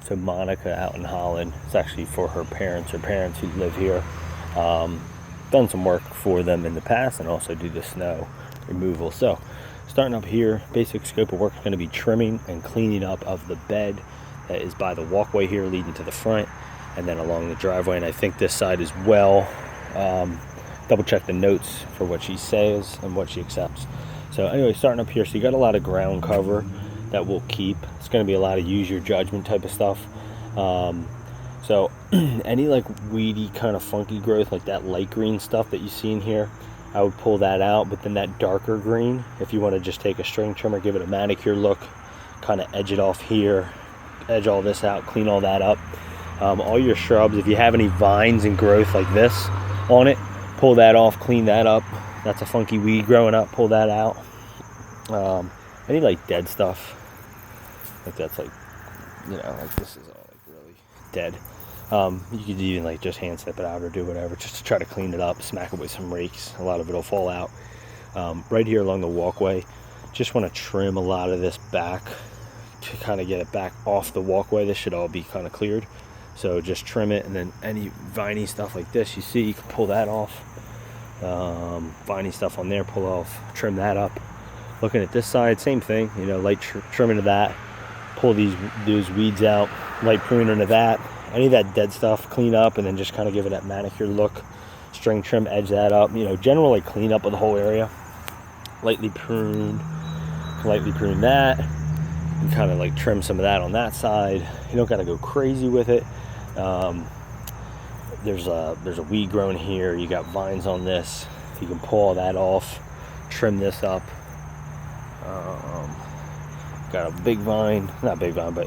So Monica out in Holland, it's actually for her parents who live here. Done some work for them in the past and also do the snow removal. So starting up here, basic scope of work is going to be trimming and cleaning up of the bed that is by the walkway here leading to the front and then along the driveway, and I think this side as well. Double check the notes for what she says and what she accepts. So anyway, starting up here, so you got a lot of ground cover that we'll keep. It's going to be a lot of use your judgment type of stuff. So any like weedy kind of funky growth, like that light green stuff that you see in here, I would pull that out. But then that darker green, if you want to just take a string trimmer, give it a manicure look, kind of edge it off here, edge all this out, clean all that up. All your shrubs, if you have any vines and growth like this on it, pull that off, clean that up. That's a funky weed growing up, pull that out. Any like dead stuff, like that's like, you know, like this is all like really dead. You could even like just hand snip it out or do whatever just to try to clean it up, smack it with some rakes. A lot of it'll fall out. Right here along the walkway, just want to trim a lot of this back to kind of get it back off the walkway. This should all be kind of cleared. So just trim it, and then any viney stuff like this you see, you can pull that off. Viney stuff on there, pull off, trim that up. Looking at this side, same thing, you know, light trimming of that, pull those weeds out, light pruning of that. Any of that dead stuff, clean up, and then just kind of give it that manicure look. String trim, edge that up, you know, generally clean up of the whole area. Lightly prune that, and kind of like trim some of that on that side. You don't got to go crazy with it. There's a weed growing here. You got vines on this. You can pull all that off, trim this up. Got a big vine, not big vine, but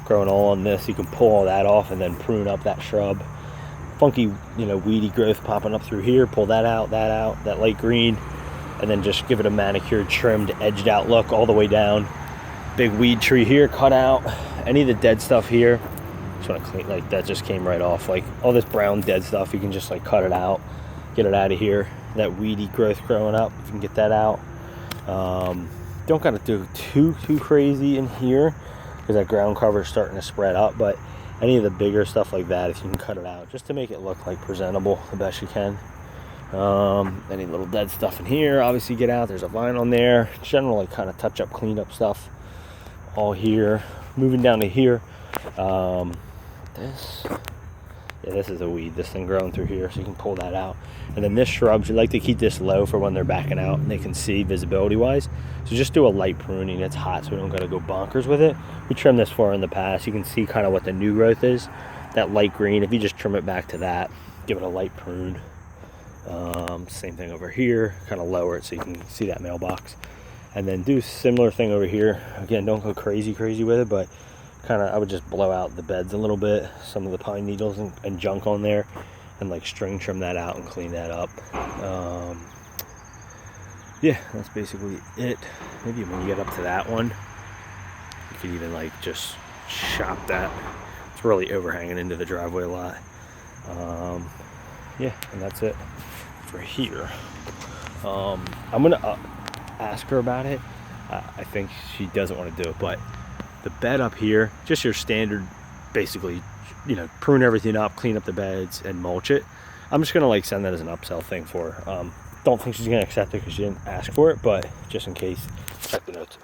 growing all on this. You can pull all that off and then prune up that shrub. Funky, you know, weedy growth popping up through here. Pull that out, that light green, and then just give it a manicured, trimmed, edged out look all the way down. Big weed tree here, cut out. Any of the dead stuff here, just want to clean, like that just came right off. Like all this brown dead stuff, you can just like cut it out, get it out of here. That weedy growth growing up, you can get that out. Don't gotta do too crazy in here because that ground cover is starting to spread up, but any of the bigger stuff like that, if you can cut it out just to make it look like presentable the best you can. Any little dead stuff in here, obviously get out. There's a vine on there. Generally kind of touch up, clean up stuff all here. Moving down to here, this is a weed, this thing growing through here, so you can pull that out. And then this shrubs, you like to keep this low for when they're backing out and they can see visibility wise. So just do a light pruning. It's hot, so we don't gotta go bonkers with it. We trimmed this far in the past. You can see kind of what the new growth is. That light green, if you just trim it back to that, give it a light prune. Same thing over here, kind of lower it so you can see that mailbox. And then do similar thing over here. Again, don't go crazy with it, but kind of I would just blow out the beds a little bit, some of the pine needles and junk on there, and like string trim that out and clean that up. Yeah, that's basically it. Maybe when you get up to that one, you could even like just chop that. It's really overhanging into the driveway a lot. Yeah, and that's it for here. I'm gonna ask her about it. I think she doesn't want to do it, but the bed up here, just your standard, basically, you know, prune everything up, clean up the beds, and mulch it. I'm just gonna like send that as an upsell thing for her. Don't think she's gonna accept it because she didn't ask for it, but just in case, check the notes.